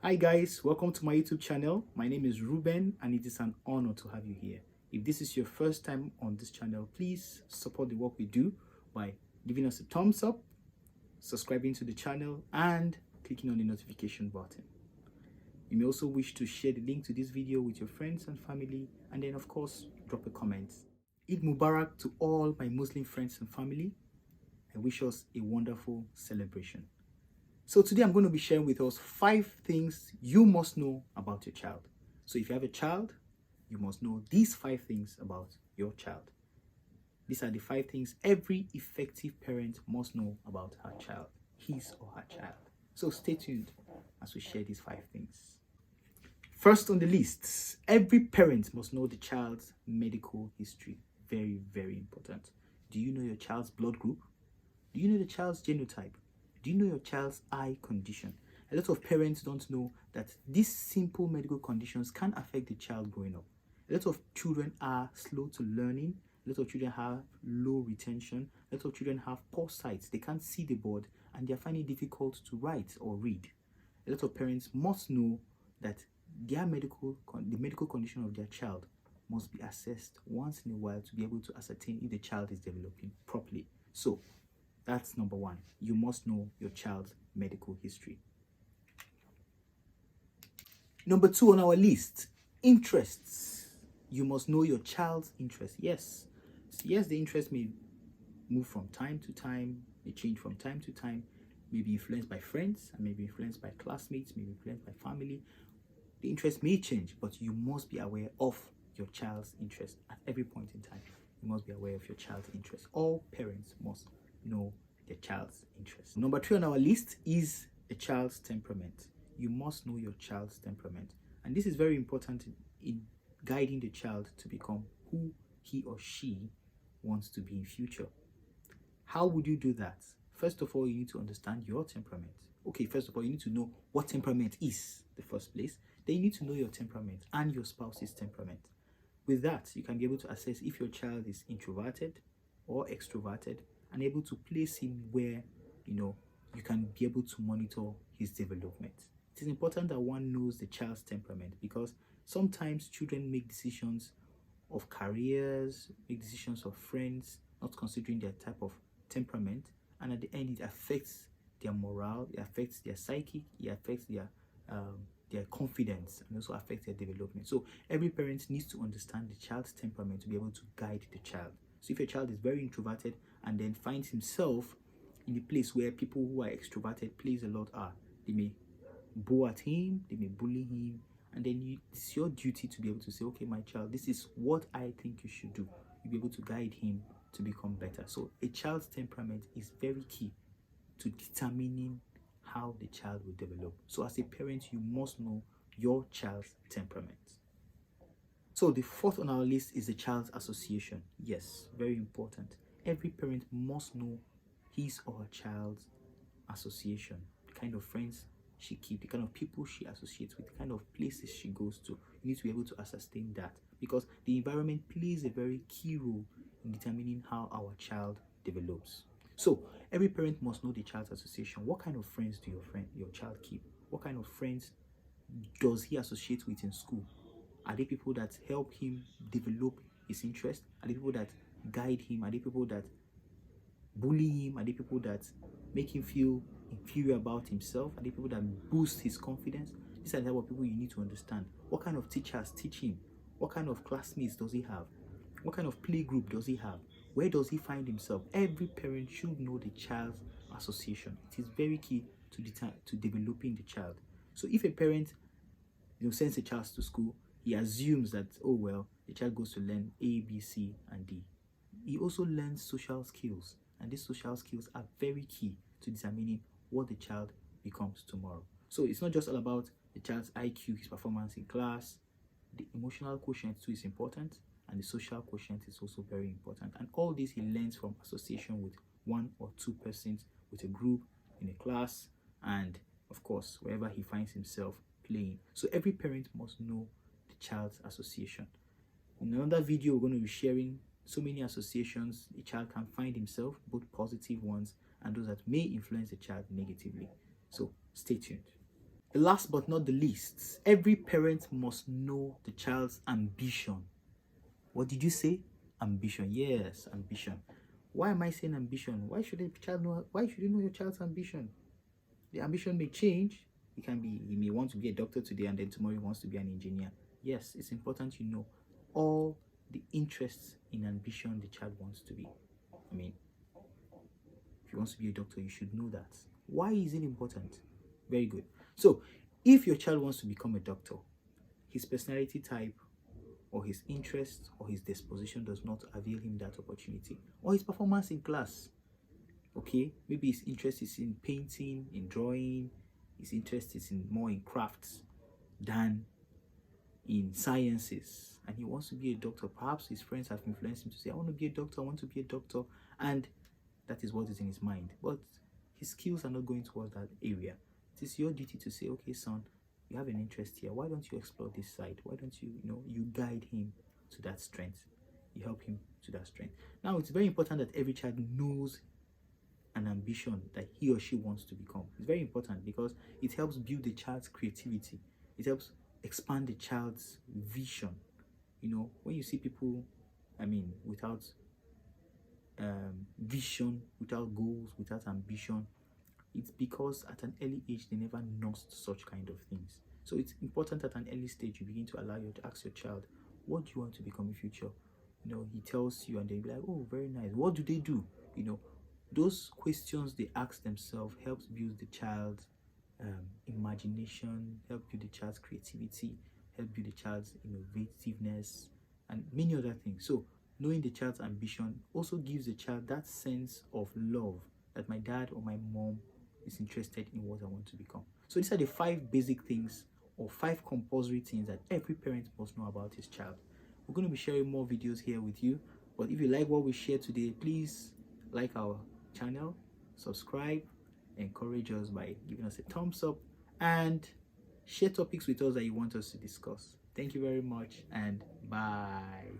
Hi guys, welcome to my YouTube channel. My name is Ruben and it is an honor to have you here. If this is your first time on this channel, please support the work we do by giving us a thumbs up, subscribing to the channel and clicking on the notification button. You may also wish to share the link to this video with your friends and family, and then of course drop a comment. Eid Mubarak to all my Muslim friends and family. I wish us a wonderful celebration. So today I'm going to be sharing with us 5 things you must know about your child. So if you have a child, you must know these 5 things about your child. These are the 5 things every effective parent must know about her child, his or her child. So stay tuned as we share these 5 things. First on the list, every parent must know the child's medical history. Very, very important. Do you know your child's blood group? Do you know the child's genotype? Do you know your child's eye condition? A lot of parents don't know that these simple medical conditions can affect the child growing up. A lot of children are slow to learning. A lot of children have low retention. A lot of children have poor sight. They can't see the board and they're finding it difficult to write or read. A lot of parents must know that the medical condition of their child must be assessed once in a while to be able to ascertain if the child is developing properly. So that's number 1. You must know your child's medical history. Number 2 on our list, interests. You must know your child's interests. Yes, the interest may move from time to time, may change from time to time, may be influenced by friends, and may be influenced by classmates, may be influenced by family. The interest may change, but you must be aware of your child's interest at every point in time. You must be aware of your child's interest. All parents must know their child's interest. Number 3 on our list is the child's temperament. You must know your child's temperament. And this is very important in guiding the child to become who he or she wants to be in future. How would you do that? First of all, you need to understand your temperament. Okay, first of all, you need to know what temperament is in the first place. Then you need to know your temperament and your spouse's temperament. With that, you can be able to assess if your child is introverted or extroverted, and able to place him where you can be able to monitor his development. It is important that one knows the child's temperament, because sometimes children make decisions of careers, make decisions of friends, not considering their type of temperament, and at the end it affects their morale, it affects their psyche, it affects their confidence, and also affects their development. So every parent needs to understand the child's temperament to be able to guide the child. So if your child is very introverted and then finds himself in a place where people who are extroverted plays a lot they may bow at him, they may bully him, and then it's your duty to be able to say, okay, my child, this is what I think you should do. You'll be able to guide him to become better. So a child's temperament is very key to determining how the child will develop. So as a parent, you must know your child's temperament. So the 4th on our list is the child's association. Yes, very important. Every parent must know his or her child's association, the kind of friends she keeps, the kind of people she associates with, the kind of places she goes to. You need to be able to ascertain that, because the environment plays a very key role in determining how our child develops. So every parent must know the child's association. What kind of friends do your child keep? What kind of friends does he associate with in school? Are they people that help him develop his interest? Are they people that guide him? Are they people that bully him? Are they people that make him feel inferior about himself? Are they people that boost his confidence? These are the type of people you need to understand. What kind of teachers teach him? What kind of classmates does he have? What kind of play group does he have? Where does he find himself? Every parent should know the child's association. It is very key to developing the child. So if a parent sends a child to school, he assumes that, oh well, the child goes to learn A, B, C, and D. He also learns social skills, and these social skills are very key to determining what the child becomes tomorrow. So it's not just all about the child's IQ, his performance in class. The emotional quotient too is important, and the social quotient is also very important. And all this he learns from association with 1 or 2 persons, with a group, in a class, and of course wherever he finds himself playing. So every parent must know the child's association. In another video, we're going to be sharing so many associations a child can find himself, both positive ones and those that may influence the child negatively. So stay tuned. Last but not the least, every parent must know the child's ambition. What did you say? Ambition. Yes, ambition. Why am I saying ambition? Why should a child know? Why should you know your child's ambition? The ambition may change. It can be, he may want to be a doctor today and then tomorrow he wants to be an engineer. Yes, it's important you know all the interests in ambition the child wants to be. I mean, if he wants to be a doctor, you should know that. Why is it important? Very good. So, if your child wants to become a doctor, his personality type or his interest or his disposition does not avail him that opportunity, or his performance in class. Okay, maybe his interest is in painting, in drawing, his interest is in more in crafts than in sciences, and he wants to be a doctor. Perhaps his friends have influenced him to say, I want to be a doctor, I want to be a doctor, and that is what is in his mind, but his skills are not going towards that area. It is your duty to say, okay son, you have an interest here, why don't you explore this side? Why don't you, you guide him to that strength, you help him to that strength. Now, it's very important that every child knows an ambition that he or she wants to become. It's very important because it helps build the child's creativity. It helps expand the child's vision. When you see people, without vision, without goals, without ambition, it's because at an early age they never nursed such kind of things. So it's important at an early stage you begin to allow you to ask your child, what do you want to become in future? He tells you and they'll be like, oh, very nice. What do they do? Those questions they ask themselves helps build the child's imagination, help build the child's creativity, help build the child's innovativeness, and many other things. So knowing the child's ambition also gives the child that sense of love, that my dad or my mom is interested in what I want to become. So these are the 5 basic things or 5 compulsory things that every parent must know about his child. We're going to be sharing more videos here with you, but if you like what we shared today, please like our channel, subscribe, encourage us by giving us a thumbs up, and share topics with us that you want us to discuss. Thank you very much, and bye.